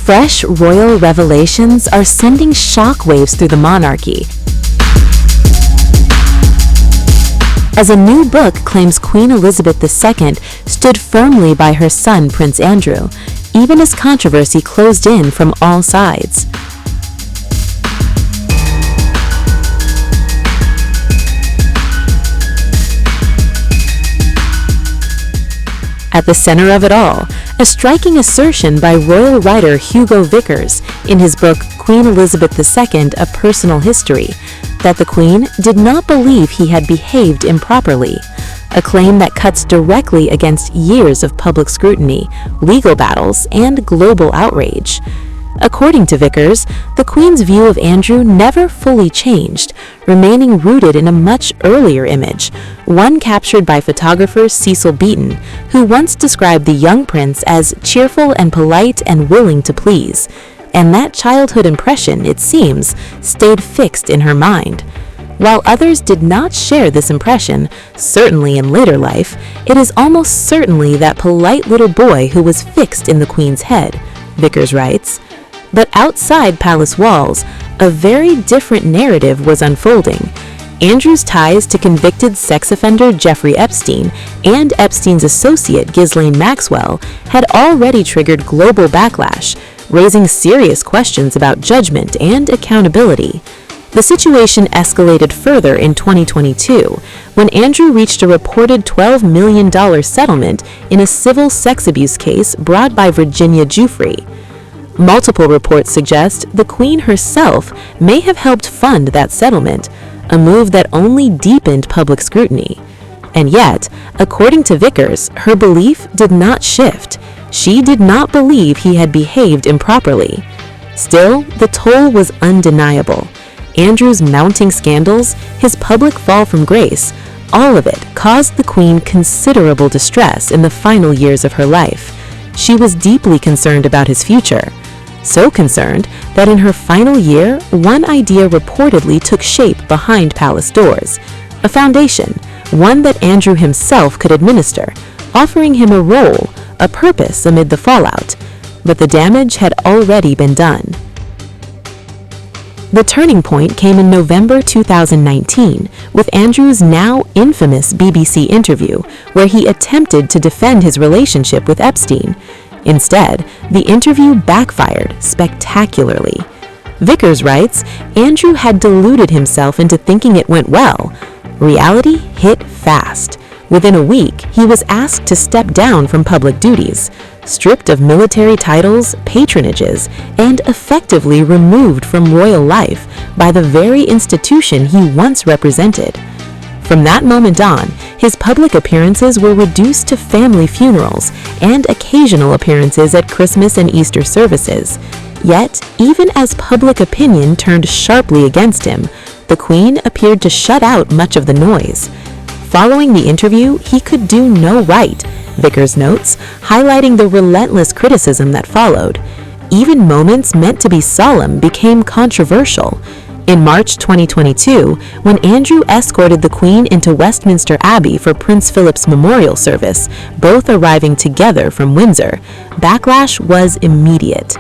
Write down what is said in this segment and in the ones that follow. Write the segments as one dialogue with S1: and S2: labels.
S1: Fresh royal revelations are sending shockwaves through the monarchy, as a new book claims Queen Elizabeth II stood firmly by her son Prince Andrew, even as controversy closed in from all sides. At the center of it all, a striking assertion by royal writer Hugo Vickers in his book Queen Elizabeth II: A Personal History, that the Queen did not believe he had behaved improperly, a claim that cuts directly against years of public scrutiny, legal battles, and global outrage. According to Vickers, the Queen's view of Andrew never fully changed, remaining rooted in a much earlier image, one captured by photographer Cecil Beaton, who once described the young prince as cheerful and polite and willing to please. And that childhood impression, it seems, stayed fixed in her mind. While others did not share this impression, certainly in later life, it is almost certainly that polite little boy who was fixed in the Queen's head, Vickers writes. But outside palace walls, a very different narrative was unfolding. Andrew's ties to convicted sex offender Jeffrey Epstein and Epstein's associate Ghislaine Maxwell had already triggered global backlash, raising serious questions about judgment and accountability. The situation escalated further in 2022, when Andrew reached a reported $12 million settlement in a civil sex abuse case brought by Virginia Giuffre. Multiple reports suggest the Queen herself may have helped fund that settlement, a move that only deepened public scrutiny. And yet, according to Vickers, her belief did not shift. She did not believe he had behaved improperly. Still, the toll was undeniable. Andrew's mounting scandals, his public fall from grace, all of it caused the Queen considerable distress in the final years of her life. She was deeply concerned about his future. So concerned that in her final year, one idea reportedly took shape behind palace doors, a foundation, one that Andrew himself could administer, offering him a role, a purpose amid the fallout. But the damage had already been done. The turning point came in November 2019 with Andrew's now infamous BBC interview, where he attempted to defend his relationship with Epstein. Instead, the interview backfired spectacularly. Vickers writes, Andrew had deluded himself into thinking it went well. Reality hit fast. Within a week, he was asked to step down from public duties, stripped of military titles, patronages, and effectively removed from royal life by the very institution he once represented. From that moment on, his public appearances were reduced to family funerals and occasional appearances at Christmas and Easter services. Yet, even as public opinion turned sharply against him, the Queen appeared to shut out much of the noise. Following the interview, he could do no right, Vickers notes, highlighting the relentless criticism that followed. Even moments meant to be solemn became controversial. In March 2022, when Andrew escorted the Queen into Westminster Abbey for Prince Philip's memorial service, both arriving together from Windsor, backlash was immediate.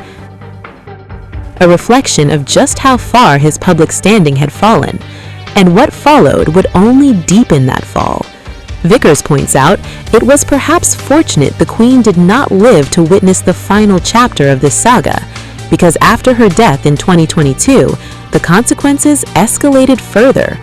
S1: A reflection of just how far his public standing had fallen, and what followed would only deepen that fall. Vickers points out, it was perhaps fortunate the Queen did not live to witness the final chapter of this saga, because after her death in 2022, the consequences escalated further.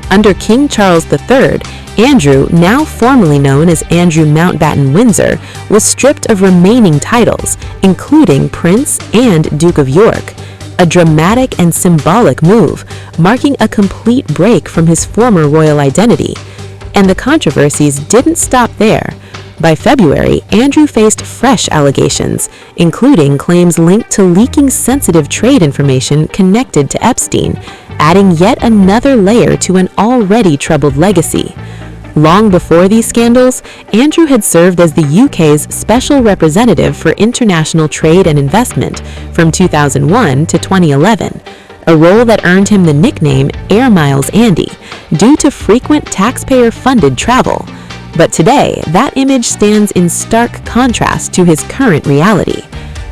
S1: Under King Charles III, Andrew, now formally known as Andrew Mountbatten Windsor, was stripped of remaining titles, including Prince and Duke of York, a dramatic and symbolic move, marking a complete break from his former royal identity. And the controversies didn't stop there. By February, Andrew faced fresh allegations, including claims linked to leaking sensitive trade information connected to Epstein, adding yet another layer to an already troubled legacy. Long before these scandals, Andrew had served as the UK's Special Representative for International Trade and Investment from 2001 to 2011, a role that earned him the nickname Air Miles Andy due to frequent taxpayer-funded travel. But today, that image stands in stark contrast to his current reality.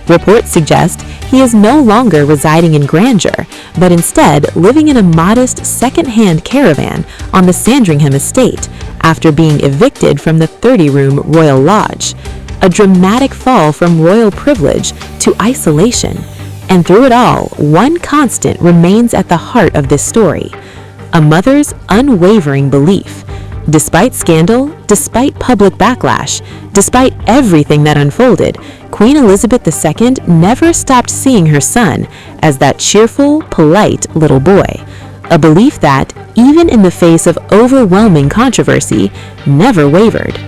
S1: Reports suggest he is no longer residing in grandeur, but instead living in a modest second-hand caravan on the Sandringham estate after being evicted from the 30-room Royal Lodge. A dramatic fall from royal privilege to isolation. And through it all, one constant remains at the heart of this story: a mother's unwavering belief. Despite scandal, despite public backlash, despite everything that unfolded, Queen Elizabeth II never stopped seeing her son as that cheerful, polite little boy. A belief that, even in the face of overwhelming controversy, never wavered.